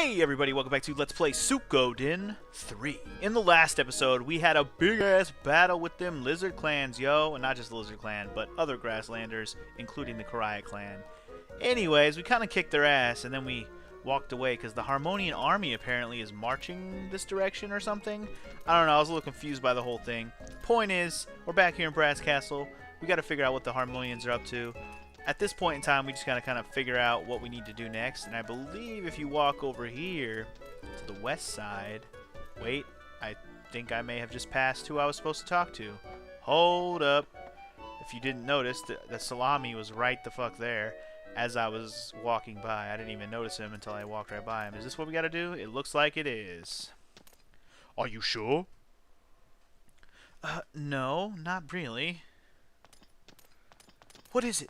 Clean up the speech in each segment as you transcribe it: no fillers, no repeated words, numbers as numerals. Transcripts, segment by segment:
Hey everybody, welcome back to Let's Play Suikoden 3. In the last episode, we had a big-ass battle with them lizard clans, yo. And not just the lizard clan, but other grasslanders, including the Karaya clan. Anyways, we kind of kicked their ass, and then we walked away, because the Harmonian army apparently is marching this direction or something. I don't know, I was a little confused by the whole thing. Point is, we're back here in Brass Castle. We gotta figure out what the Harmonians are up to. At this point in time, we just gotta kind of figure out what we need to do next. And I believe if you walk over here to the west side... Wait, I think I may have just passed who I was supposed to talk to. Hold up. If you didn't notice, the salami was right the fuck there as I was walking by. I didn't even notice him until I walked right by him. Is this what we gotta do? It looks like it is. Are you sure? No, not really. What is it?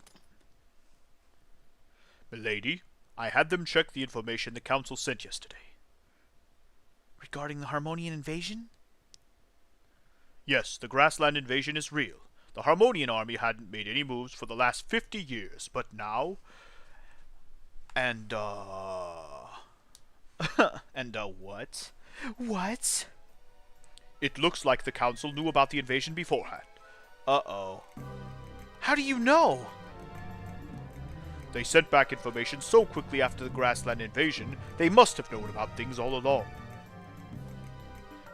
Milady, I had them check the information the Council sent yesterday. Regarding the Harmonian invasion? Yes, the grassland invasion is real. The Harmonian army hadn't made any moves for the last 50 years, but now... And, what? What? It looks like the Council knew about the invasion beforehand. Uh-oh. How do you know? They sent back information so quickly after the grassland invasion, they must have known about things all along.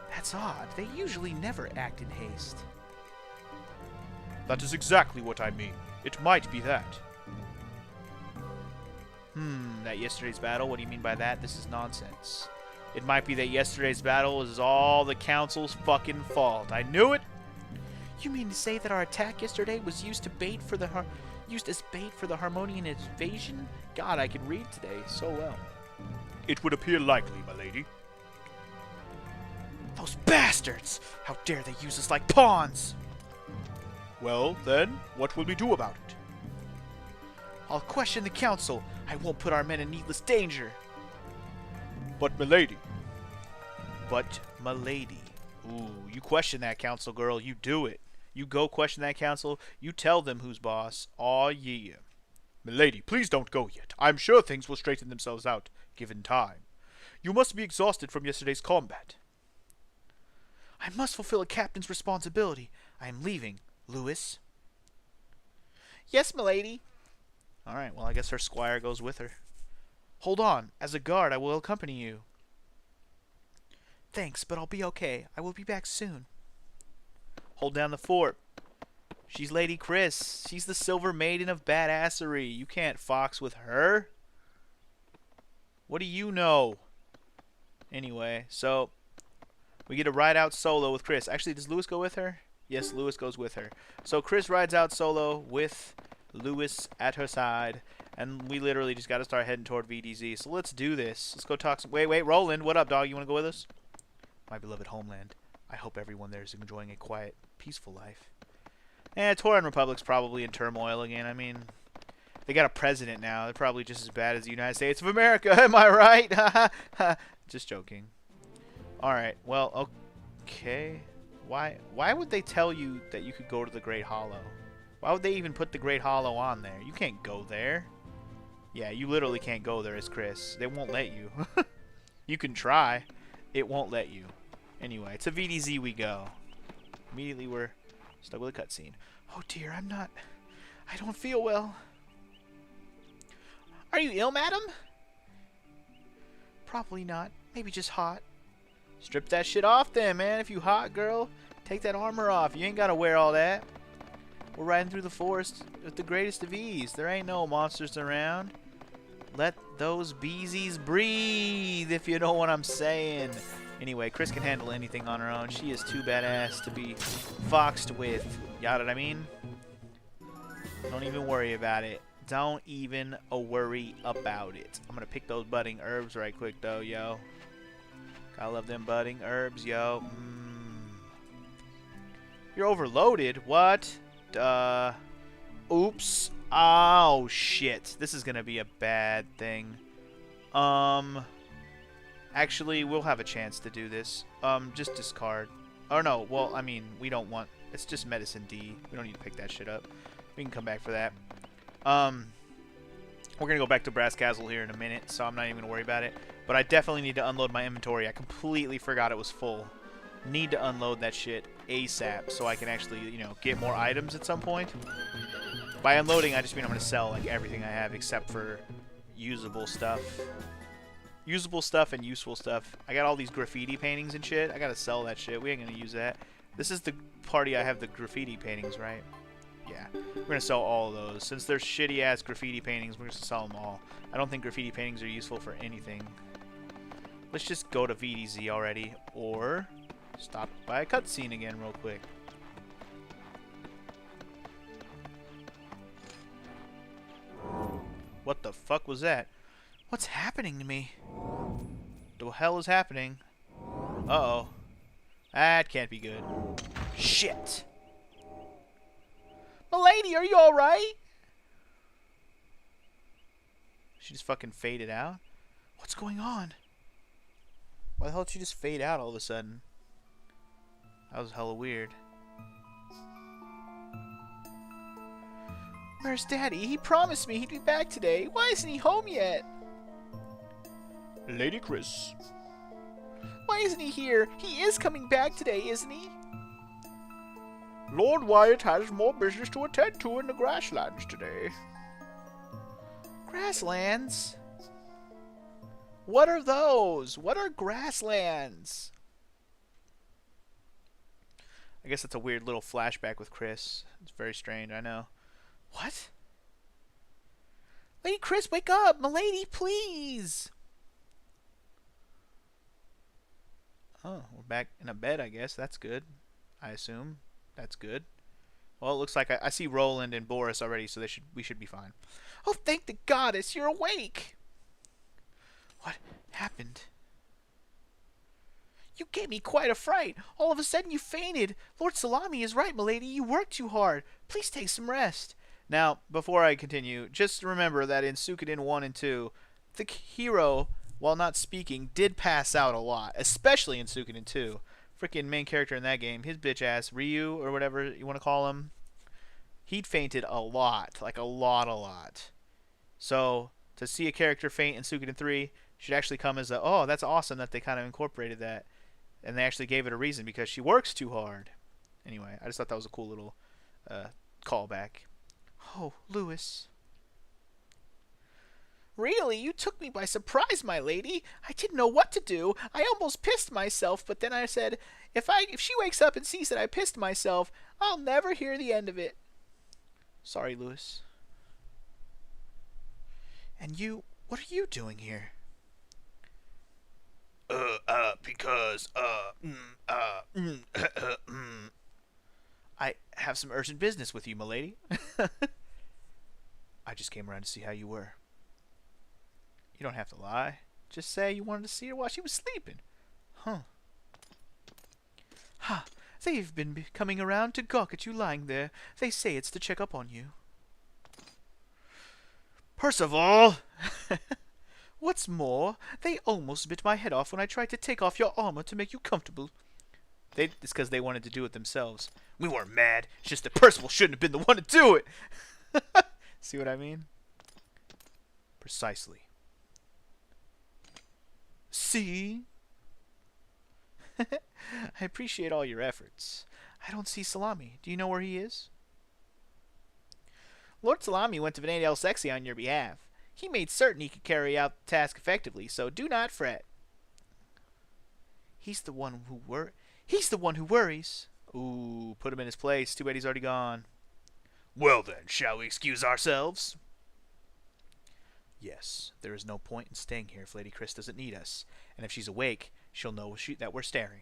That's odd. They usually never act in haste. That is exactly what I mean. It might be that. That yesterday's battle? What do you mean by that? This is nonsense. It might be that yesterday's battle is all the Council's fucking fault. I knew it! You mean to say that our attack yesterday was used as bait for the Harmonian invasion? God, I can read today so well. It would appear likely, my lady. Those bastards! How dare they use us like pawns! Well, then, what will we do about it? I'll question the Council. I won't put our men in needless danger. But, milady. Ooh, you question that, Council girl. You do it. You go question that Council. You tell them who's boss. Aw, yeah. Milady, please don't go yet. I'm sure things will straighten themselves out, given time. You must be exhausted from yesterday's combat. I must fulfill a captain's responsibility. I am leaving, Lewis. Yes, milady. Alright, well, I guess her squire goes with her. Hold on. As a guard, I will accompany you. Thanks, but I'll be okay. I will be back soon. Hold down the fort. She's Lady Chris. She's the silver maiden of badassery. You can't fox with her. What do you know? Anyway, so we get to ride out solo with Chris. Actually, does Lewis go with her? Yes, Lewis goes with her. So Chris rides out solo with Lewis at her side. And we literally just got to start heading toward VDZ. So let's do this. Let's go talk some... Wait, Roland. What up, dog? You want to go with us? My beloved homeland. I hope everyone there is enjoying a quiet, peaceful life. Tauren Republic's probably in turmoil again. I mean, they got a president now. They're probably just as bad as the United States of America. Am I right? Just joking. Alright, well, okay. Why would they tell you that you could go to the Great Hollow? Why would they even put the Great Hollow on there? You can't go there. Yeah, you literally can't go there as Chris. They won't let you. You can try. It won't let you. Anyway, to VDZ we go. Immediately we're stuck with a cutscene. Oh dear, I don't feel well. Are you ill, madam? Probably not. Maybe just hot. Strip that shit off then, man. If you hot, girl, take that armor off. You ain't gotta wear all that. We're riding through the forest with the greatest of ease. There ain't no monsters around. Let those beesies breathe, if you know what I'm saying. Anyway, Chris can handle anything on her own. She is too badass to be foxed with. You know what I mean? Don't even worry about it. Don't even worry about it. I'm going to pick those budding herbs right quick, though, yo. Gotta love them budding herbs, yo. You're overloaded? What? Oops. Oh, shit. This is going to be a bad thing. Actually, we'll have a chance to do this. Just discard. Oh, no. Well, I mean, we don't want... It's just medicine D. We don't need to pick that shit up. We can come back for that. We're going to go back to Brass Castle here in a minute, so I'm not even going to worry about it. But I definitely need to unload my inventory. I completely forgot it was full. Need to unload that shit ASAP so I can actually, you know, get more items at some point. By unloading, I just mean I'm going to sell, like, everything I have except for usable stuff. Usable stuff and useful stuff. I got all these graffiti paintings and shit. I got to sell that shit. We ain't going to use that. This is the party I have the graffiti paintings, right? Yeah. We're going to sell all of those. Since they're shitty-ass graffiti paintings, we're going to sell them all. I don't think graffiti paintings are useful for anything. Let's just go to VDZ already, or stop by a cutscene again real quick. What the fuck was that? What's happening to me? The hell is happening? Uh-oh. That can't be good. Shit! Milady, are you alright? She just fucking faded out? What's going on? Why the hell did she just fade out all of a sudden? That was hella weird. Where's Daddy? He promised me he'd be back today. Why isn't he home yet? Lady Chris. Why isn't he here? He is coming back today, isn't he? Lord Wyatt has more business to attend to in the grasslands today. Grasslands? What are those? What are grasslands? I guess that's a weird little flashback with Chris. It's very strange, I know. What? Lady Chris, wake up! Milady, please! Oh, we're back in a bed, I guess. That's good. I assume. That's good. Well, it looks like I see Roland and Boris already, so we should be fine. Oh, thank the goddess, you're awake! What happened? You gave me quite a fright. All of a sudden you fainted. Lord Salami is right, milady. You worked too hard. Please take some rest. Now, before I continue, just remember that in Suikoden 1 and 2, the hero, while not speaking, did pass out a lot, especially in Suikoden 2. Freaking main character in that game, his bitch ass, Ryu, or whatever you want to call him, he'd fainted a lot. Like a lot. So, to see a character faint in Suikoden 3 should actually come as a, oh, that's awesome that they kind of incorporated that. And they actually gave it a reason, because she works too hard. Anyway, I just thought that was a cool little callback. Oh, Lewis. Really? You took me by surprise, my lady. I didn't know what to do. I almost pissed myself, but then I said, if she wakes up and sees that I pissed myself, I'll never hear the end of it. Sorry, Lewis. And you, what are you doing here? I have some urgent business with you, milady. I just came around to see how you were. You don't have to lie. Just say you wanted to see her while she was sleeping. Huh. Ha! They've been coming around to gawk at you lying there. They say it's to check up on you. Percival! What's more, they almost bit my head off when I tried to take off your armor to make you comfortable. It's because they wanted to do it themselves. We weren't mad. It's just that Percival shouldn't have been the one to do it. See what I mean? Precisely. See? I appreciate all your efforts. I don't see Salami. Do you know where he is? Lord Salami went to Vanadel Sexy on your behalf. He made certain he could carry out the task effectively, so do not fret. He's the one who worries. Ooh, put him in his place. Too bad he's already gone. Well then, shall we excuse ourselves? Yes, there is no point in staying here if Lady Chris doesn't need us. And if she's awake, she'll know that we're staring.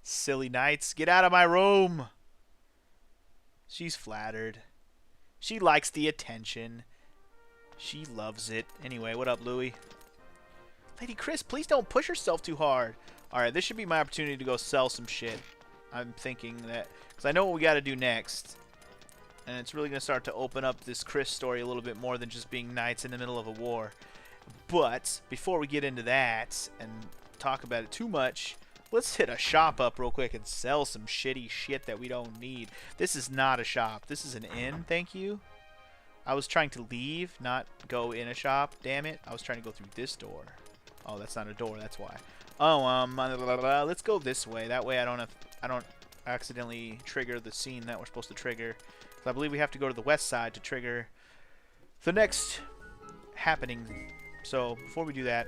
Silly knights, get out of my room! She's flattered. She likes the attention. She loves it. Anyway, what up, Louie? Lady Chris, please don't push yourself too hard. Alright, this should be my opportunity to go sell some shit. I'm thinking that, because I know what we got to do next. And it's really going to start to open up this Chris story a little bit more than just being knights in the middle of a war. But, before we get into that and talk about it too much, let's hit a shop up real quick and sell some shitty shit that we don't need. This is not a shop. This is an inn, thank you. I was trying to leave, not go in a shop. Damn it. I was trying to go through this door. Oh, that's not a door. That's why. Oh, let's go this way. That way I don't accidentally trigger the scene that we're supposed to trigger. So I believe we have to go to the west side to trigger the next happening. So before we do that,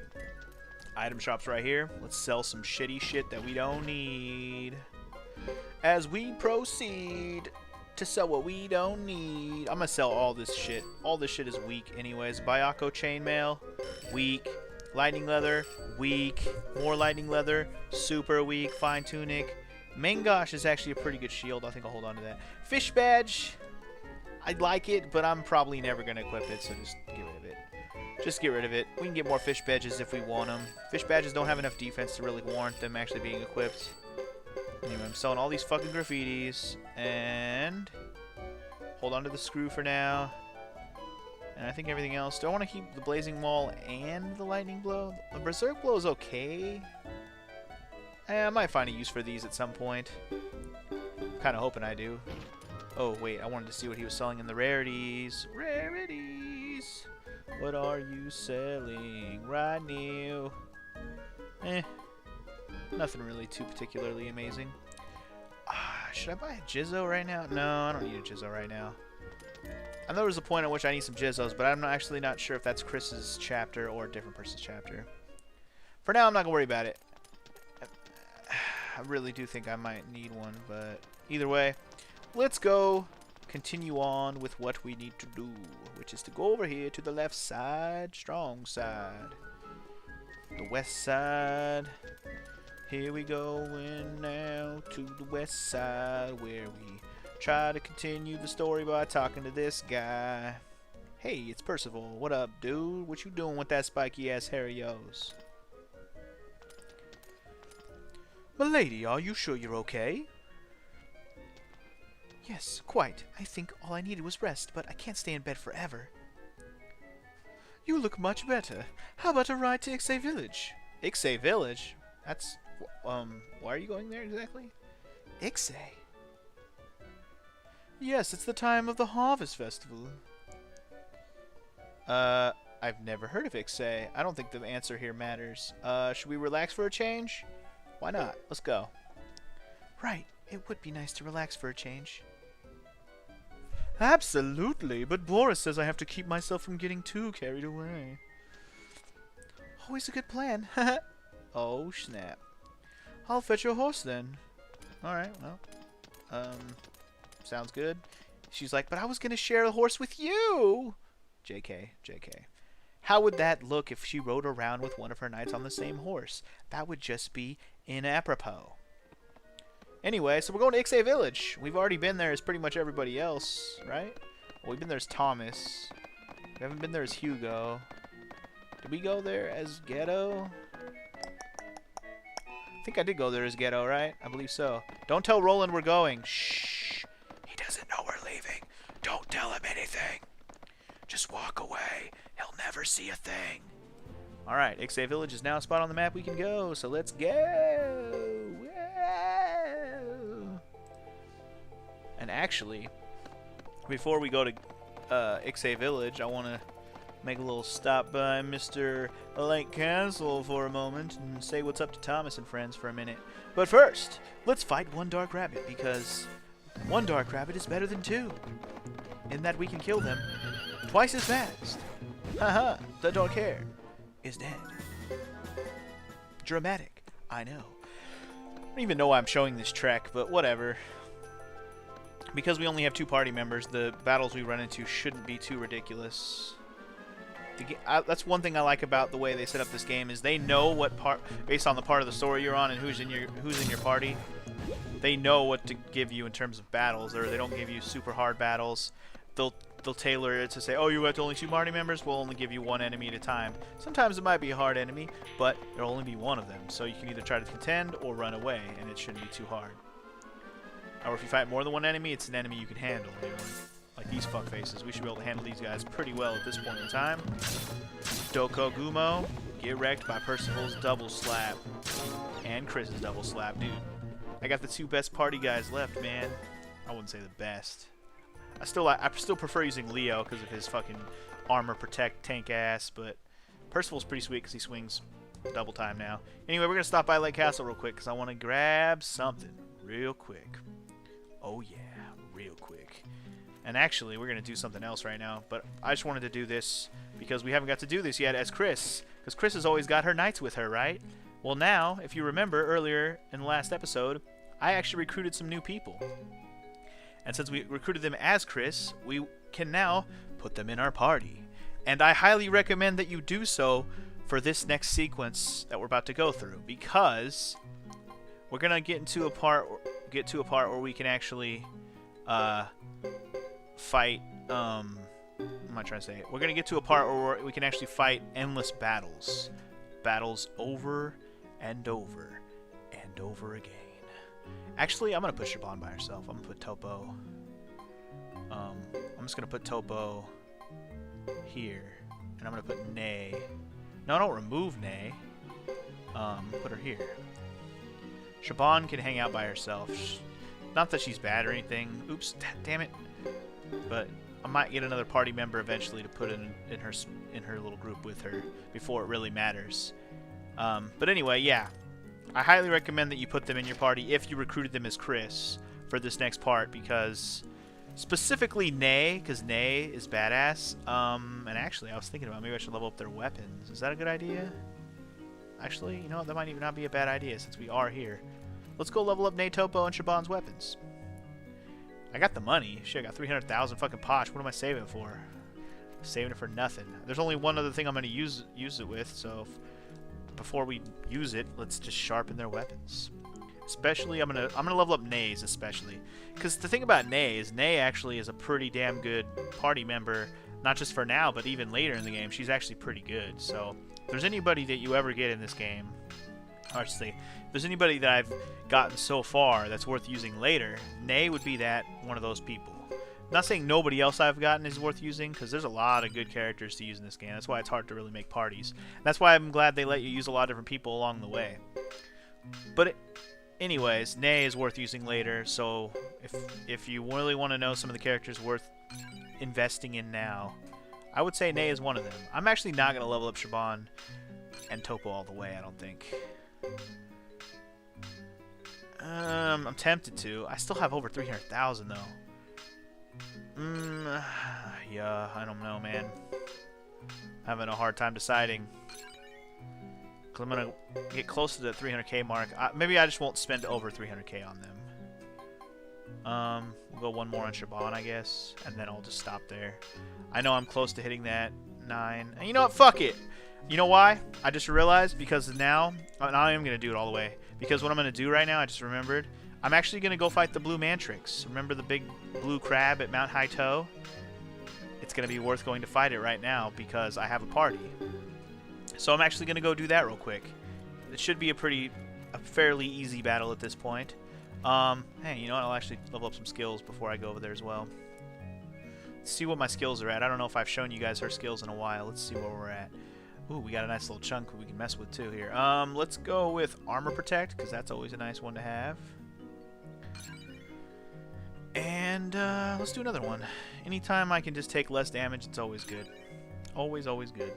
item shops right here. Let's sell some shitty shit that we don't need. As we proceed to sell what we don't need. I'm gonna sell all this shit. All this shit is weak anyways. Bayako chainmail, weak. Lightning leather, weak. More lightning leather, super weak. Fine tunic. Mangosh is actually a pretty good shield. I think I'll hold on to that. Fish badge, I like it, but I'm probably never gonna equip it, so just get rid of it. Just get rid of it. We can get more fish badges if we want them. Fish badges don't have enough defense to really warrant them actually being equipped. Anyway, I'm selling all these fucking graffitis. And hold on to the screw for now. And I think everything else. Do I want to keep the blazing maul and the lightning blow? The berserk blow is okay. I might find a use for these at some point. Kind of hoping I do. Oh, wait. I wanted to see what he was selling in the rarities. Rarities. What are you selling right now? Nothing really too particularly amazing. Should I buy a Jizzo right now? No, I don't need a Jizzo right now. I know there was a point at which I need some Jizzos, but I'm actually not sure if that's Chris's chapter or a different person's chapter. For now, I'm not going to worry about it. I really do think I might need one, but either way, let's go continue on with what we need to do, which is to go over here to the left side, strong side. The west side. Here we go now to the west side where we try to continue the story by talking to this guy. Hey, it's Percival. What up, dude? What you doing with that spiky ass hairy yo's? Milady, are you sure you're okay? Yes, quite. I think all I needed was rest, but I can't stay in bed forever. You look much better. How about a ride to Ixay Village? Ixay Village? That's... why are you going there exactly? Iksay. Yes, it's the time of the Harvest Festival. I've never heard of Iksay. I don't think the answer here matters. Should we relax for a change? Why not? Let's go. Right. It would be nice to relax for a change. Absolutely, but Boris says I have to keep myself from getting too carried away. Always a good plan. Oh, snap. I'll fetch your horse then. Alright, well. Sounds good. She's like, but I was going to share a horse with you. JK, JK. How would that look if she rode around with one of her knights on the same horse? That would just be inapropos. Anyway, so we're going to Ixay Village. We've already been there as pretty much everybody else, right? Well, we've been there as Thomas. We haven't been there as Hugo. Did we go there as Ghetto? I think I did go there as Ghetto, right? I believe so. Don't tell Roland we're going. Shh. He doesn't know we're leaving. Don't tell him anything. Just walk away. He'll never see a thing. Alright, Ixay Village is now a spot on the map we can go, so let's go. Whoa. And actually, before we go to Ixay Village, I want to make a little stop by Mr. Lake Castle for a moment and say what's up to Thomas and friends for a minute. But first, let's fight one dark rabbit, because one dark rabbit is better than two, in that we can kill them twice as fast. Haha, the dark hair is dead. Dramatic, I know. I don't even know why I'm showing this trek, but whatever. Because we only have 2 party members, the battles we run into shouldn't be too ridiculous. That's one thing I like about the way they set up this game, is they know what part, based on the part of the story you're on and who's in your party, they know what to give you in terms of battles, or they don't give you super hard battles. They'll tailor it to say, oh, you have only 2 party members, we'll only give you 1 enemy at a time. Sometimes it might be a hard enemy, but there'll only be 1 of them, so you can either try to contend or run away, and it shouldn't be too hard. Or if you fight more than 1 enemy, it's an enemy you can handle, you know? Like these fuckfaces. We should be able to handle these guys pretty well at this point in time. Doko Gumo, get wrecked by Percival's double slap. And Chris's double slap. Dude, I got the 2 best party guys left, man. I wouldn't say the best. I still prefer using Leo because of his fucking armor protect tank ass, but Percival's pretty sweet because he swings double time now. Anyway, we're gonna stop by Lake Castle real quick because I want to grab something real quick. Oh yeah, real quick. And actually, we're gonna do something else right now, but I just wanted to do this because we haven't got to do this yet as Chris, because Chris has always got her knights with her, right? Well, now, if you remember earlier in the last episode, I actually recruited some new people. And since we recruited them as Chris, we can now put them in our party. And I highly recommend that you do so for this next sequence that we're about to go through, because we're gonna get to a part where we can actually fight. What am I trying to say? We're gonna get to a part where we can actually fight endless battles over and over and over again. Actually, I'm gonna put Shaban by herself. I'm gonna put Topo. I'm just gonna put Topo here, and I'm gonna put Nay. No, don't remove Nay. Put her here. Shaban can hang out by herself. Not that she's bad or anything. Oops, damn it. But I might get another party member eventually to put in her little group with her before it really matters. But anyway, yeah. I highly recommend that you put them in your party if you recruited them as Chris for this next part, because specifically Nay, because Nay is badass. And actually, I was thinking about maybe I should level up their weapons. Is that a good idea? Actually, you know what? That might even not be a bad idea since we are here. Let's go level up Nay, Topo, and Shaban's weapons. I got the money. Shit, I got 300,000 fucking posh. What am I saving it for? Saving it for nothing. There's only one other thing I'm going to use it with, so before we use it, let's just sharpen their weapons. Especially, I'm gonna level up Nay's especially, because the thing about Nay is Nay actually is a pretty damn good party member, not just for now, but even later in the game. She's actually pretty good. So if there's anybody that you ever get in this game, or I should say, if there's anybody that I've gotten so far that's worth using later, Nay would be one of those people. Not saying nobody else I've gotten is worth using, because there's a lot of good characters to use in this game. That's why it's hard to really make parties. That's why I'm glad they let you use a lot of different people along the way. But anyways, Nay is worth using later, so if you really want to know some of the characters worth investing in now, I would say Nay is one of them. I'm actually not going to level up Shaban and Topo all the way, I don't think. I'm tempted to. I still have over 300,000 though. Yeah, I don't know, man. Having a hard time deciding. Cause I'm gonna get close to the 300k mark. Maybe I just won't spend over 300k on them. We'll go one more on Shaban, I guess, and then I'll just stop there. I know I'm close to hitting that 9. And you know what? Fuck it. You know why? I just realized, because now I am gonna do it all the way. Because what I'm gonna do right now, I just remembered. I'm actually going to go fight the Blue Mantrix. Remember the big blue crab at Mount Haito? It's going to be worth going to fight it right now because I have a party. So I'm actually going to go do that real quick. It should be a fairly easy battle at this point. Hey, you know what? I'll actually level up some skills before I go over there as well. Let's see what my skills are at. I don't know if I've shown you guys her skills in a while. Let's see where we're at. Ooh, we got a nice little chunk we can mess with too here. Let's go with Armor Protect, because that's always a nice one to have. And let's do another one. Anytime I can just take less damage, it's always good. Always, always good.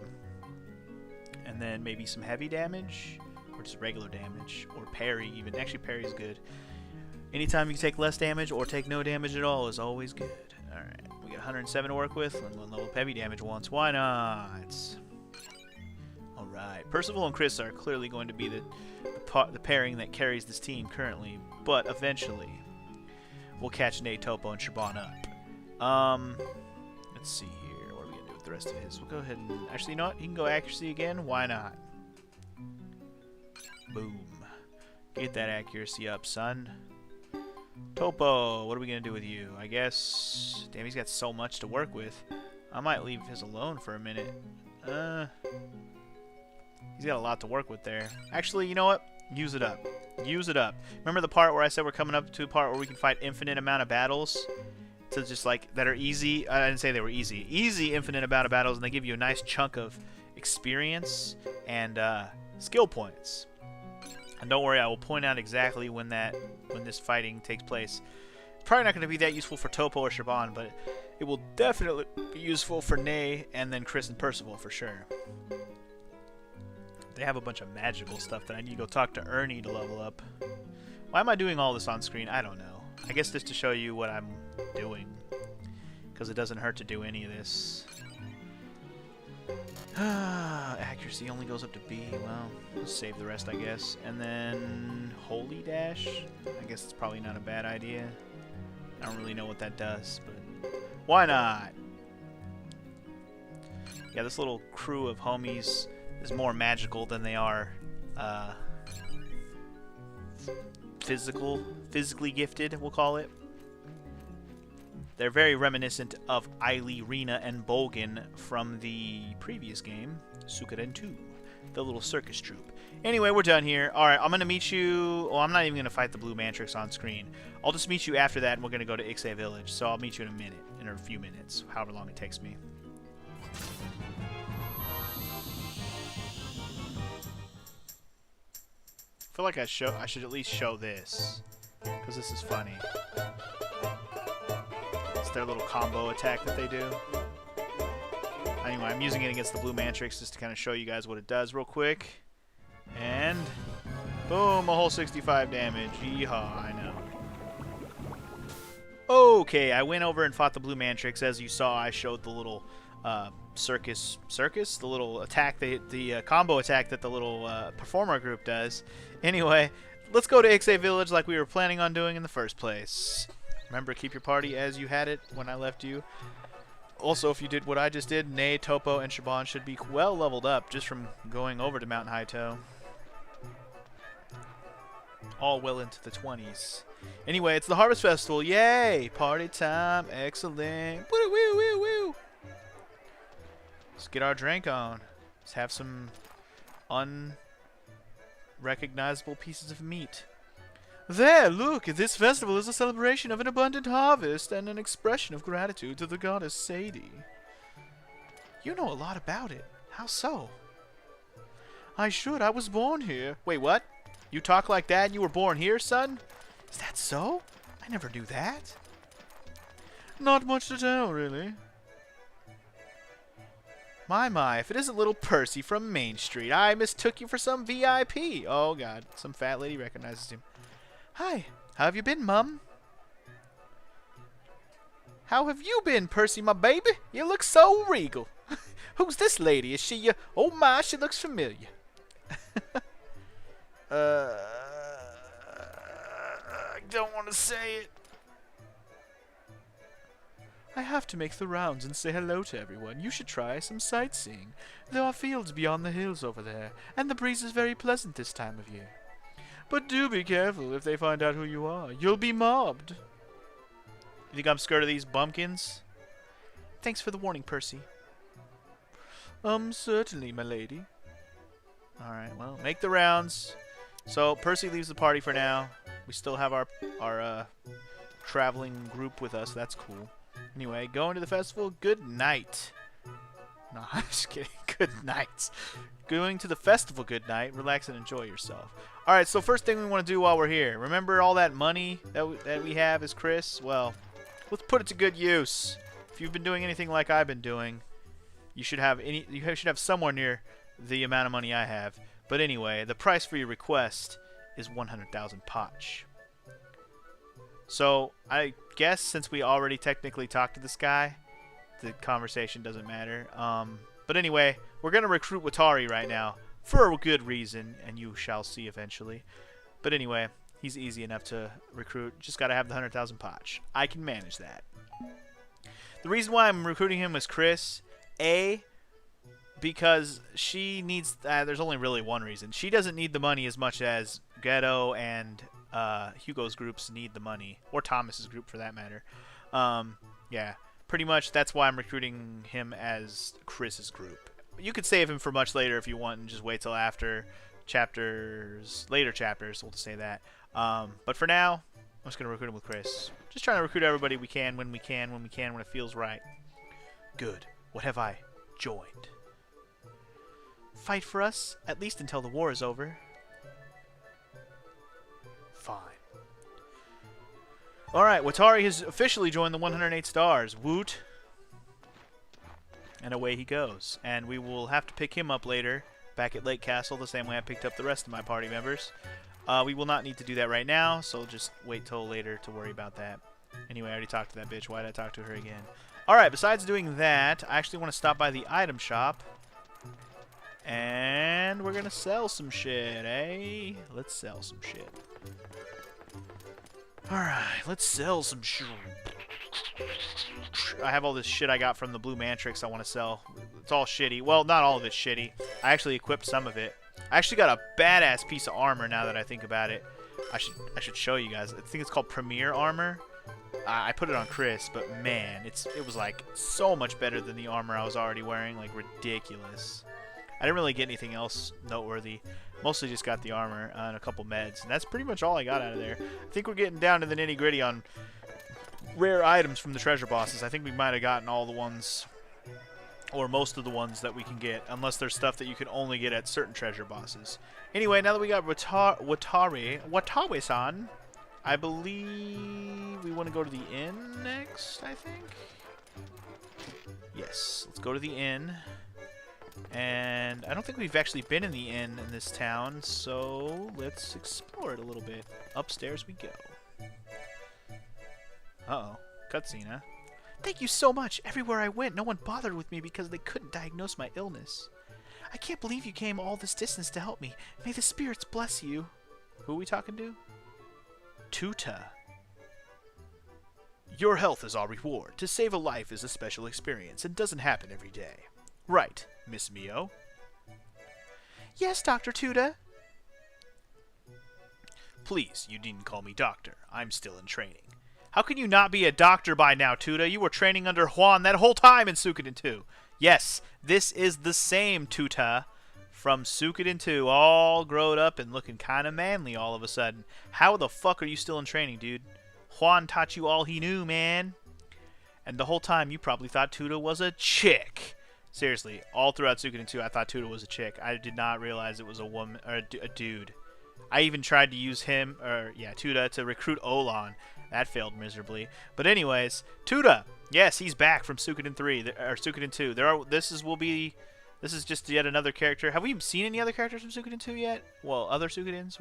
And then maybe some heavy damage, or just regular damage, or parry even. Actually, parry is good. Anytime you can take less damage or take no damage at all is always good. Alright, we got 107 to work with. Let me level up heavy damage once. Why not? Alright, Percival and Chris are clearly going to be the pairing that carries this team currently, but eventually we'll catch Nay, Topo, and Shaban up. Let's see here. What are we going to do with the rest of his? We'll go ahead and... Actually, you know what? He can go accuracy again. Why not? Boom. Get that accuracy up, son. Topo, what are we going to do with you? I guess... Damn, he's got so much to work with. I might leave his alone for a minute. He's got a lot to work with there. Actually, you know what? Use it up. Use it up. Remember the part where I said we're coming up to a part where we can fight infinite amount of battles? So just like that are easy. I didn't say they were easy. Easy infinite amount of battles, and they give you a nice chunk of experience and skill points. And don't worry, I will point out exactly when this fighting takes place. Probably not going to be that useful for Topo or Shaban, but it will definitely be useful for Nay and then Chris and Percival for sure. They have a bunch of magical stuff that I need to go talk to Ernie to level up. Why am I doing all this on screen? I don't know. I guess just to show you what I'm doing, because it doesn't hurt to do any of this. Accuracy only goes up to B. Well, let's save the rest, I guess. And then Holy Dash. I guess it's probably not a bad idea. I don't really know what that does, but why not? Yeah, this little crew of homies is more magical than they are physically gifted, we'll call it. They're very reminiscent of Ailey, Rena, and Bolgan from the previous game, Suikoden 2, the little circus troupe. Anyway, we're done here. Alright, I'm going to meet you... Well, I'm not even going to fight the Blue Mantrix on screen. I'll just meet you after that, and we're going to go to Ixay Village. So I'll meet you in a minute, in a few minutes, however long it takes me. I feel like I should at least show this, because this is funny. It's their little combo attack that they do. Anyway, I'm using it against the Blue Mantrix just to kind of show you guys what it does real quick. And boom, a whole 65 damage. Yeehaw, I know. Okay, I went over and fought the Blue Mantrix. As you saw, I showed the little circus, the little attack, the combo attack that the little performer group does. Anyway, let's go to Ixay Village like we were planning on doing in the first place. Remember, keep your party as you had it when I left you. Also, if you did what I just did, Nay, Topo, and Shaban should be well leveled up just from going over to Mount Haito. All well into the 20s. Anyway, it's the Harvest Festival. Yay! Party time. Excellent. Woo, woo, woo, woo. Let's get our drink on. Let's have some unrecognizable pieces of meat. There, look! This festival is a celebration of an abundant harvest and an expression of gratitude to the goddess Sadie. You know a lot about it. How so? I should. I was born here. Wait, what? You talk like that and you were born here, son? Is that so? I never knew that. Not much to tell, really. My, if it isn't little Percy from Main Street. I mistook you for some VIP. Oh, God. Some fat lady recognizes him. Hi. How have you been, Mum? How have you been, Percy, my baby? You look so regal. Who's this lady? Is she your... Oh, my, she looks familiar. I don't want to say it. I have to make the rounds and say hello to everyone. You should try some sightseeing. There are fields beyond the hills over there, and the breeze is very pleasant this time of year. But do be careful if they find out who you are. You'll be mobbed. You think I'm scared of these bumpkins? Thanks for the warning, Percy. Certainly, my lady. Alright, well, make the rounds. So, Percy leaves the party for now. We still have our traveling group with us. That's cool. Anyway, going to the festival, good night. No, I'm just kidding. Good night. Going to the festival, good night. Relax and enjoy yourself. Alright, so first thing we want to do while we're here. Remember all that money that we have as Chris? Well, let's put it to good use. If you've been doing anything like I've been doing, you should have somewhere near the amount of money I have. But anyway, the price for your request is 100,000 potch. So, I guess since we already technically talked to this guy, the conversation doesn't matter. But anyway, we're going to recruit Watari right now for a good reason, and you shall see eventually. But anyway, he's easy enough to recruit. Just got to have the 100,000 potch. I can manage that. The reason why I'm recruiting him is Chris. Because she needs... there's only really one reason. She doesn't need the money as much as Ghetto and Hugo's groups need the money. Or Thomas's group, for that matter. Yeah, pretty much that's why I'm recruiting him as Chris's group. You could save him for much later if you want and just wait till after later chapters, we'll just say that. But for now, I'm just going to recruit him with Chris. Just trying to recruit everybody we can when it feels right. Good. What have I joined? Fight for us, at least until the war is over. Fine. Alright, Watari has officially joined the 108 stars. Woot. And away he goes. And we will have to pick him up later, back at Lake Castle, the same way I picked up the rest of my party members. We will not need to do that right now, so just wait till later to worry about that. Anyway, I already talked to that bitch. Why did I talk to her again? Alright, besides doing that, I actually want to stop by the item shop. And we're going to sell some shit, eh? Let's sell some shit. Alright, let's sell some shit. I have all this shit I got from the Blue Mantrix I want to sell. It's all shitty. Well, not all of it's shitty. I actually equipped some of it. I actually got a badass piece of armor now that I think about it. I should show you guys. I think it's called Premier Armor. I put it on Chris, but man, it was like so much better than the armor I was already wearing. Like ridiculous. I didn't really get anything else noteworthy. Mostly just got the armor and a couple meds. And that's pretty much all I got out of there. I think we're getting down to the nitty-gritty on rare items from the treasure bosses. I think we might have gotten all the ones, or most of the ones that we can get, unless there's stuff that you can only get at certain treasure bosses. Anyway, now that we got Watawe-san, I believe we want to go to the inn next, I think? Yes, let's go to the inn. And I don't think we've actually been in the inn in this town, so let's explore it a little bit. Upstairs we go. Uh-oh. Cutscene, huh? Thank you so much. Everywhere I went, no one bothered with me because they couldn't diagnose my illness. I can't believe you came all this distance to help me. May the spirits bless you. Who are we talking to? Tuta. Your health is our reward. To save a life is a special experience and doesn't happen every day. Right, Miss Mio? Yes, Dr. Tuta. Please, you needn't call me doctor. I'm still in training. How can you not be a doctor by now, Tuta? You were training under Juan that whole time in Suikoden 2. Yes, this is the same Tuta from Suikoden 2, all grown up and looking kind of manly all of a sudden. How the fuck are you still in training, dude? Juan taught you all he knew, man. And the whole time you probably thought Tuta was a chick. Seriously, all throughout Suikoden 2, I thought Tuta was a chick. I did not realize it was a woman or a dude. I even tried to use him, Tuta, to recruit Olan. That failed miserably. But anyways, Tuta, yes, he's back from Suikoden 3 or Suikoden 2. This is just yet another character. Have we seen any other characters from Suikoden 2 yet? Well, other Suikodens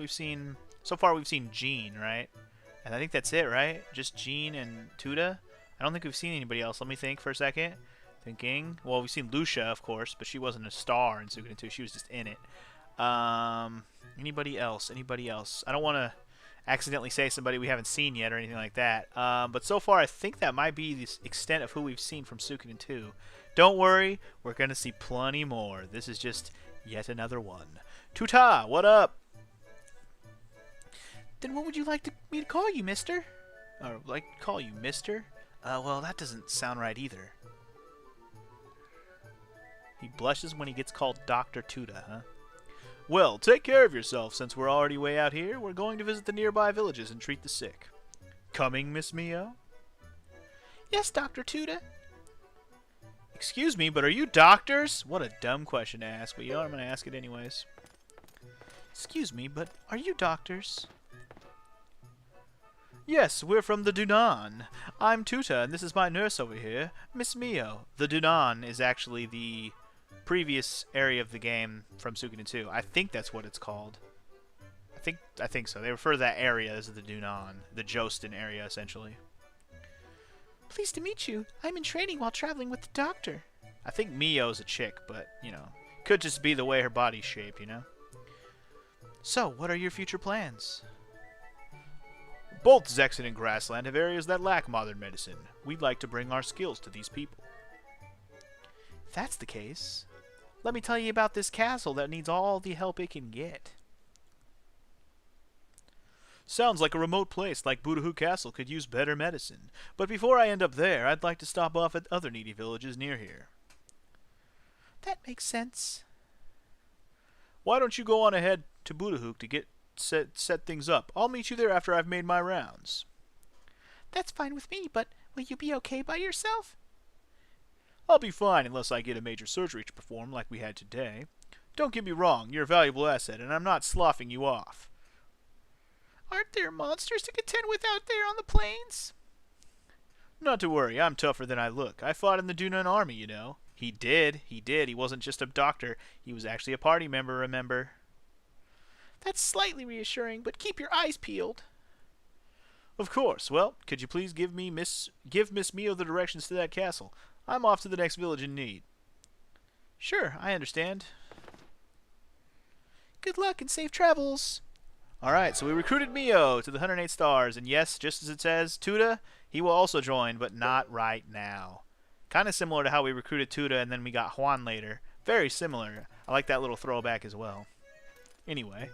so far we've seen Jean, right? And I think that's it, right? Just Jean and Tuta. I don't think we've seen anybody else. Let me think for a second. Thinking. Well, we've seen Lucia, of course, but she wasn't a star in Suikoden 2. She was just in it. Anybody else? Anybody else? I don't want to accidentally say somebody we haven't seen yet or anything like that. But so far, I think that might be the extent of who we've seen from Suikoden 2. Don't worry, we're going to see plenty more. This is just yet another one. Tuta, what up? Then what would you like me to call you, mister? Or, call you mister? Well, that doesn't sound right either. He blushes when he gets called Dr. Tuta, huh? Well, take care of yourself, since we're already way out here. We're going to visit the nearby villages and treat the sick. Coming, Miss Mio? Yes, Dr. Tuta. Excuse me, but are you doctors? What a dumb question to ask, but you know what, I'm going to ask it anyways. Excuse me, but are you doctors? Yes, we're from the Dunan. I'm Tuta, and this is my nurse over here, Miss Mio. The Dunan is actually the previous area of the game from Suikoden 2. I think that's what it's called. I think so. They refer to that area as the Dunan, the Jostin area, essentially. Pleased to meet you. I'm in training while traveling with the doctor. I think Mio's a chick, but, you know, could just be the way her body's shaped, you know? So, what are your future plans? Both Zexen and Grassland have areas that lack modern medicine. We'd like to bring our skills to these people. If that's the case, let me tell you about this castle that needs all the help it can get. Sounds like a remote place like Budahu Castle could use better medicine. But before I end up there, I'd like to stop off at other needy villages near here. That makes sense. Why don't you go on ahead to Budahook to get set things up? I'll meet you there after I've made my rounds. That's fine with me, but will you be okay by yourself? I'll be fine unless I get a major surgery to perform like we had today. Don't get me wrong, you're a valuable asset, and I'm not sloughing you off. Aren't there monsters to contend with out there on the plains? Not to worry, I'm tougher than I look. I fought in the Dunan army, you know. He did. He wasn't just a doctor. He was actually a party member, remember? That's slightly reassuring, but keep your eyes peeled. Of course. Well, could you please give Miss Mio the directions to that castle? I'm off to the next village in need. Sure, I understand. Good luck and safe travels. Alright, so we recruited Mio to the 108 stars, and yes, just as it says, Tuta, he will also join, but not right now. Kind of similar to how we recruited Tuta and then we got Juan later. Very similar. I like that little throwback as well. Anyway,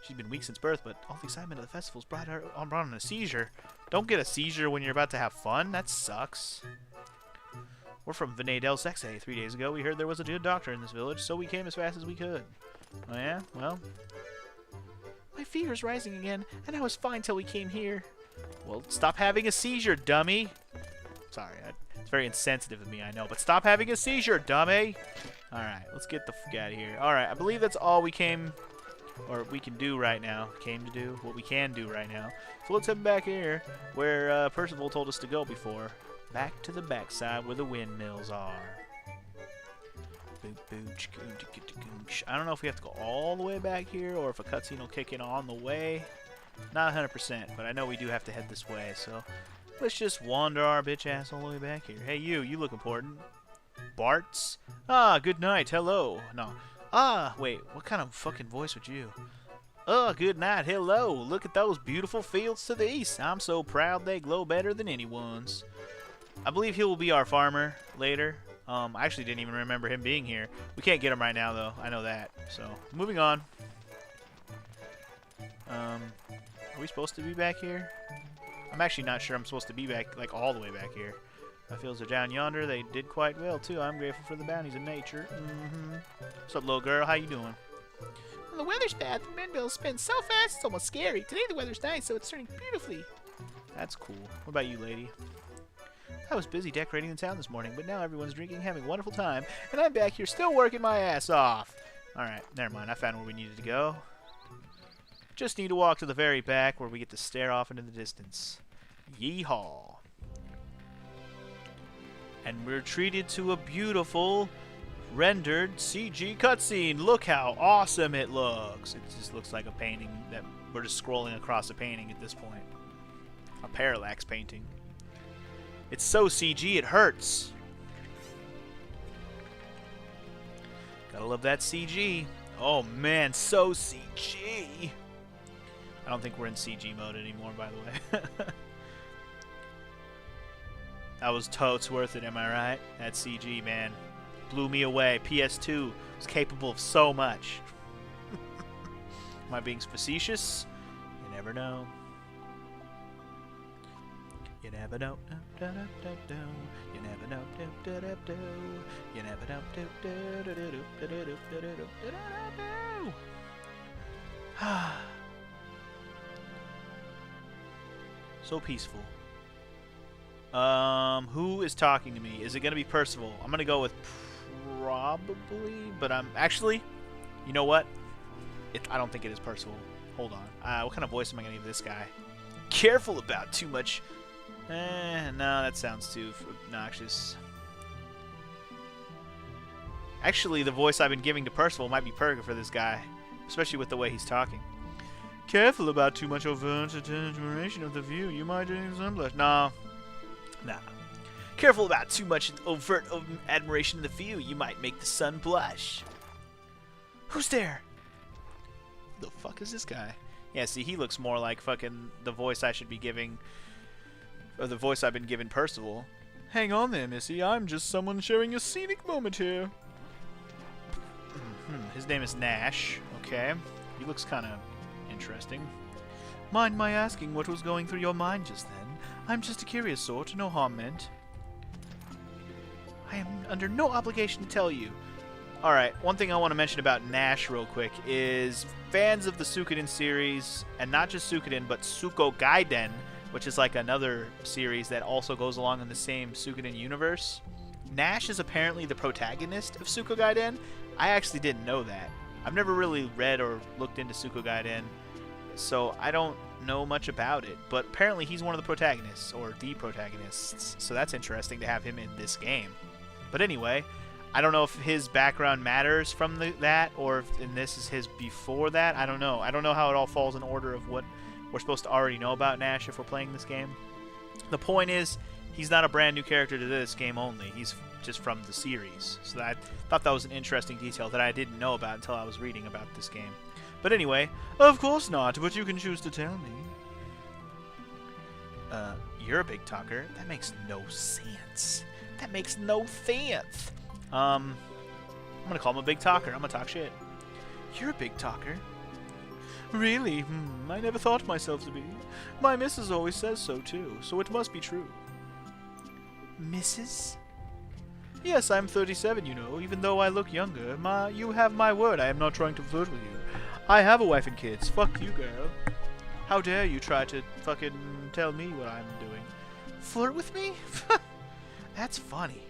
she's been weak since birth, but all the excitement of the festivals brought on a seizure. Don't get a seizure when you're about to have fun. That sucks. We're from Vinay del Ixnay. 3 days ago, we heard there was a good doctor in this village, so we came as fast as we could. Oh yeah? Well, my fever's rising again, and I was fine till we came here. Well, stop having a seizure, dummy. Sorry, it's very insensitive of me, I know, but stop having a seizure, dummy. Alright, let's get the fuck out of here. Alright, I believe that's all we can do right now. What we can do right now. So let's head back here, where Percival told us to go before. Back to the backside where the windmills are. I don't know if we have to go all the way back here or if a cutscene will kick in on the way. Not 100%, but I know we do have to head this way, so let's just wander our bitch ass all the way back here. Hey, you look important. Bart's? Ah, good night, hello. No. Ah, wait, what kind of fucking voice would you? Oh, good night, hello. Look at those beautiful fields to the east. I'm so proud they glow better than anyone's. I believe he will be our farmer later. I actually didn't even remember him being here. We can't get him right now, though. I know that. So, moving on. Are we supposed to be back here? I'm actually not sure I'm supposed to be back, like, all the way back here. My fields are down yonder. They did quite well, too. I'm grateful for the bounties of nature. What's up, little girl? How you doing? Well, the weather's bad. The windmills spin so fast, it's almost scary. Today the weather's nice, so it's turning beautifully. That's cool. What about you, lady? I was busy decorating the town this morning, but now everyone's drinking, having a wonderful time, and I'm back here still working my ass off. Alright, never mind. I found where we needed to go. Just need to walk to the very back where we get to stare off into the distance. Yeehaw. And we're treated to a beautiful rendered CG cutscene. Look how awesome it looks. It just looks like a painting that we're just scrolling across a painting at this point. A parallax painting. It's so CG, it hurts. Gotta love that CG. Oh man, so CG. I don't think we're in CG mode anymore, by the way. That was totes worth it, am I right? That CG, man. Blew me away. PS2 was capable of so much. Am I being facetious? You never know. You never know. You never know. You never know. So peaceful. Who is talking to me? Is it gonna be Percival? I'm gonna go with probably, but I'm actually, you know what? I don't think it is Percival. Hold on. What kind of voice am I gonna give this guy? Careful about too much. No, that sounds too obnoxious. Actually, the voice I've been giving to Percival might be perfect for this guy, especially with the way he's talking. Careful about too much overt admiration of the view. You might do some blush. No. Nah. Careful about too much overt admiration of the view. You might make the sun blush. Who's there? The fuck is this guy? Yeah, see, he looks more like fucking the voice I should be giving, or the voice I've been giving Percival. Hang on there, Missy. I'm just someone sharing a scenic moment here. His name is Nash. Okay. He looks kind of interesting. Mind my asking what was going through your mind just then? I'm just a curious sort, no harm meant. I am under no obligation to tell you. Alright, one thing I want to mention about Nash real quick is fans of the Suikoden series, and not just Suikoden, but Suikoden, which is like another series that also goes along in the same Suikoden universe. Nash is apparently the protagonist of Suikoden. I actually didn't know that. I've never really read or looked into Suikoden. So I don't know much about it, but apparently he's one of the protagonists, or the protagonists, so that's interesting to have him in this game. But anyway, I don't know if his background matters from that, or if in this is his before that. I don't know. I don't know how it all falls in order of what we're supposed to already know about Nash if we're playing this game. The point is, he's not a brand new character to this game only. He's just from the series. So I thought that was an interesting detail that I didn't know about until I was reading about this game. But anyway, of course not, but you can choose to tell me. You're a big talker. That makes no sense. That makes no sense. I'm gonna call him a big talker. I'm gonna talk shit. You're a big talker. Really? I never thought myself to be. My missus always says so too, so it must be true. Mrs.? Yes, I'm 37, you know, even though I look younger. You have my word, I am not trying to flirt with you. I have a wife and kids. Fuck you, girl. How dare you try to fucking tell me what I'm doing? Flirt with me? That's funny.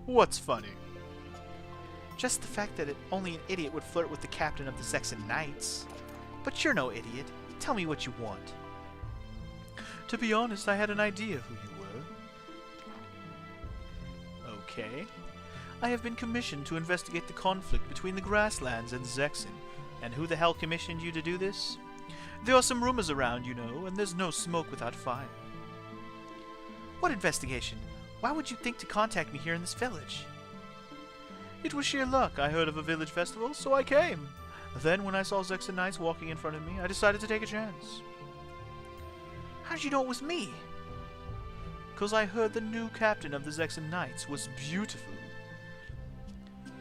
What's funny? Just the fact that only an idiot would flirt with the captain of the Saxon Knights. But you're no idiot. Tell me what you want. To be honest, I had an idea who you were. Okay. I have been commissioned to investigate the conflict between the Grasslands and Zexen. And who the hell commissioned you to do this? There are some rumors around, you know, and there's no smoke without fire. What investigation? Why would you think to contact me here in this village? It was sheer luck. I heard of a village festival, so I came. Then, when I saw Zexen Knights walking in front of me, I decided to take a chance. How did you know it was me? Because I heard the new captain of the Zexen Knights was beautiful.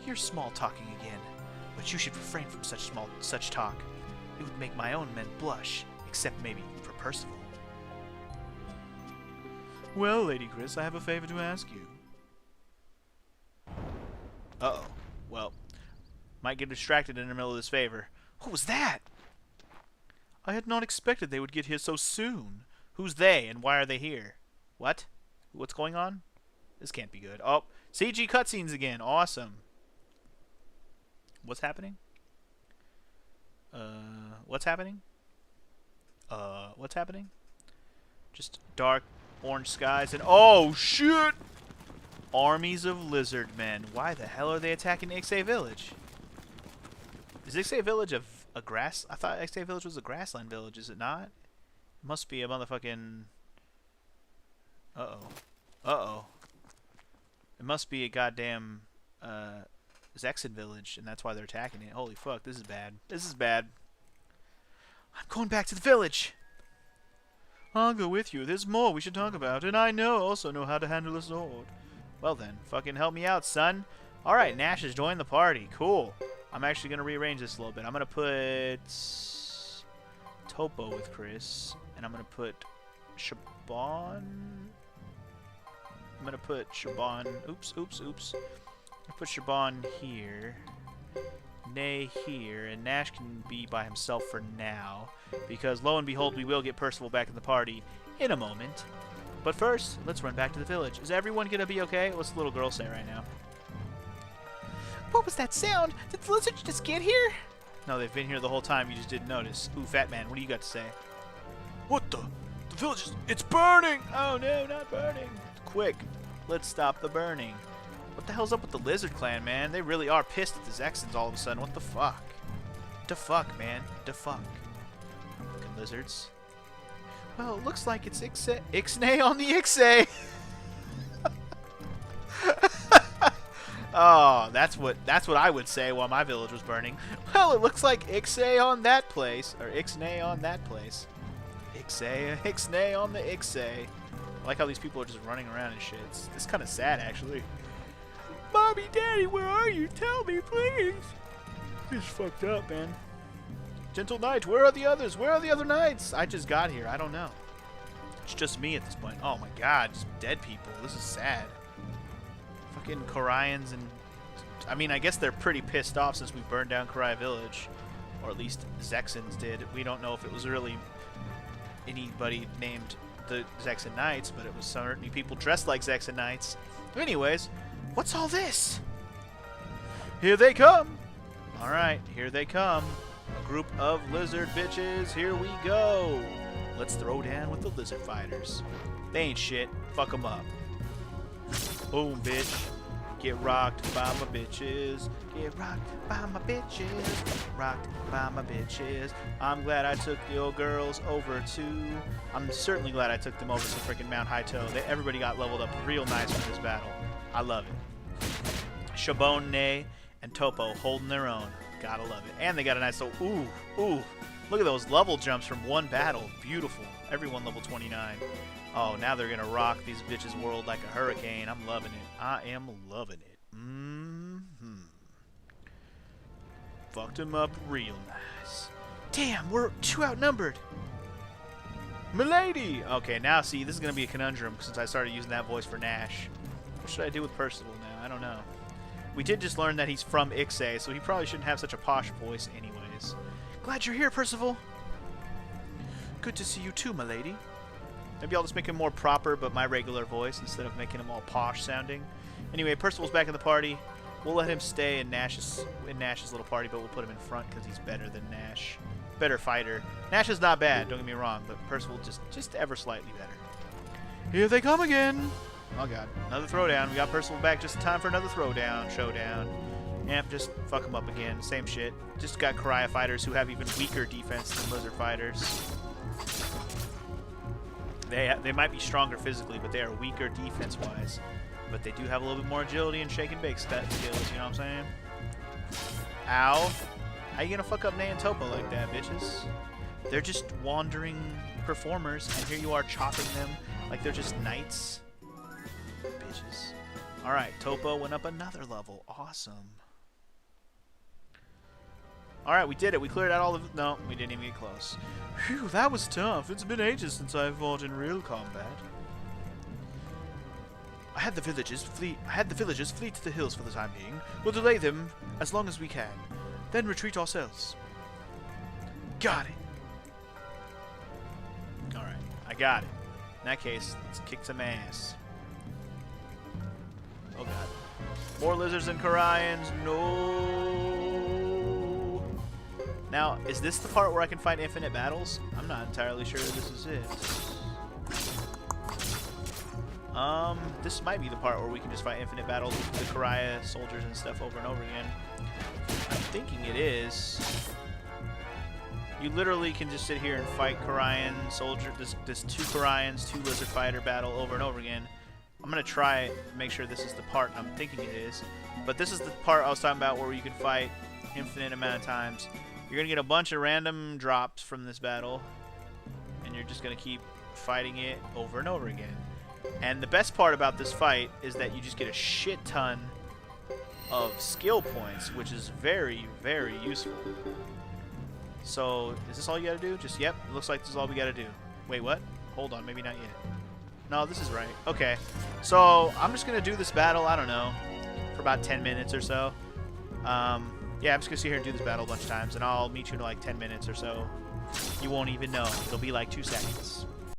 You're small-talking again, but you should refrain from such talk. It would make my own men blush, except maybe for Percival. Well, Lady Chris, I have a favor to ask you. Uh-oh. Well, might get distracted in the middle of this favor. What was that? I had not expected they would get here so soon. Who's they, and why are they here? What? What's going on? This can't be good. Oh, CG cutscenes again. Awesome. What's happening? What's happening? What's happening? Just dark orange skies and... Oh, shit! Armies of lizard men. Why the hell are they attacking Ixay village? Is Ixay village a grass... I thought Ixay village was a grassland village. Is it not? It must be a motherfucking... Uh-oh. Uh-oh. It must be a goddamn... Zexen village, and that's why they're attacking it. Holy fuck, this is bad. This is bad. I'm going back to the village. I'll go with you. There's more we should talk about, and I also know how to handle a sword. Well then, fucking help me out, son. Alright, Nash has joined the party. Cool. I'm actually going to rearrange this a little bit. I'm going to put Topo with Chris, and I'm going to put Shaban. I'm going to put Shaban. Oops. I put Shaban here, Nay here, and Nash can be by himself for now, because lo and behold, we will get Percival back in the party in a moment. But first, let's run back to the village. Is everyone gonna be okay? What's the little girl say right now? What was that sound? Did the lizards just get here? No, they've been here the whole time, you just didn't notice. Ooh, Fat Man, what do you got to say? What the? The village is... It's burning! Oh no, not burning! Quick, let's stop the burning. What the hell's up with the Lizard Clan, man? They really are pissed at the Zexens all of a sudden. What the fuck? Da fuck, man. Da fuck. Fucking lizards. Well, it looks like it's Ixnay on the Iksay. Oh, that's what I would say while my village was burning. Well, it looks like Iksay on that place, or Ixnay on that place. Ixnay on the Iksay. I like how these people are just running around and shit. It's kind of sad, actually. Mommy, Daddy, where are you? Tell me, please. It's fucked up, man. Gentle Knight, where are the others? Where are the other knights? I just got here. I don't know. It's just me at this point. Oh my god, just dead people. This is sad. Fucking Korians and... I mean, I guess they're pretty pissed off since we burned down Korai Village. Or at least Zexens did. We don't know if it was really anybody named the Zexen Knights, but it was certainly people dressed like Zexen Knights. Anyways... What's all this? Here they come! Alright, here they come. A group of lizard bitches. Here we go. Let's throw down with the lizard fighters. They ain't shit. Fuck them up. Boom, bitch. Get rocked by my bitches. Get rocked by my bitches. Rocked by my bitches. I'm glad I took your girls over to... I'm certainly glad I took them over to freaking Mount Haito. Everybody got leveled up real nice for this battle. I love it. Shabone and Topo holding their own. Gotta love it. And they got a nice little... Ooh. Look at those level jumps from one battle. Beautiful. Everyone level 29. Oh, now they're gonna rock these bitches' world like a hurricane. I'm loving it. I am loving it. Fucked him up real nice. Damn, we're 2 outnumbered. Milady! Okay, now see, this is gonna be a conundrum since I started using that voice for Nash. What should I do with Percival now? I don't know. We did just learn that he's from Iksay, so he probably shouldn't have such a posh voice anyways. Glad you're here, Percival. Good to see you too, milady. Maybe I'll just make him more proper, but my regular voice, instead of making him all posh sounding. Anyway, Percival's back in the party. We'll let him stay in Nash's little party, but we'll put him in front because he's better than Nash. Better fighter. Nash is not bad, don't get me wrong, but Percival just ever slightly better. Here they come again. Oh god, another throwdown. We got Percival back just in time for another throwdown, showdown. Yep, just fuck him up again. Same shit. Just got Karaya fighters who have even weaker defense than lizard fighters. They might be stronger physically, but they are weaker defense-wise. But they do have a little bit more agility and shake and bake skills, you know what I'm saying? Ow. How you gonna fuck up Nay and Topo like that, bitches? They're just wandering performers, and here you are chopping them like they're just knights. Bitches. Alright, Topo went up another level. Awesome. Alright, we did it. We cleared out all of... No, we didn't even get close. Phew, that was tough. It's been ages since I've fought in real combat. I had the villagers flee to the hills for the time being. We'll delay them as long as we can. Then retreat ourselves. Got it. Alright, I got it. In that case, let's kick some ass. Oh god. More lizards and Karians. No. Now, is this the part where I can fight infinite battles? I'm not entirely sure this is it. This might be the part where we can just fight infinite battles with the Karaya soldiers and stuff over and over again. I'm thinking it is. You literally can just sit here and fight Karayan soldier, this 2 Karayans, 2 lizard fighter battle over and over again. I'm gonna try and make sure this is the part I'm thinking it is. But this is the part I was talking about where you can fight infinite amount of times. You're gonna get a bunch of random drops from this battle, and you're just gonna keep fighting it over and over again. And the best part about this fight is that you just get a shit ton of skill points, which is very, very useful. So, is this all you gotta do? Just, yep, it looks like this is all we gotta do. Wait, what? Hold on, maybe not yet. No, this is right. Okay. So, I'm just gonna do this battle, I don't know, for about 10 minutes or so. Yeah, I'm just gonna sit here and do this battle a bunch of times, and I'll meet you in like 10 minutes or so. You won't even know. It'll be like 2 seconds.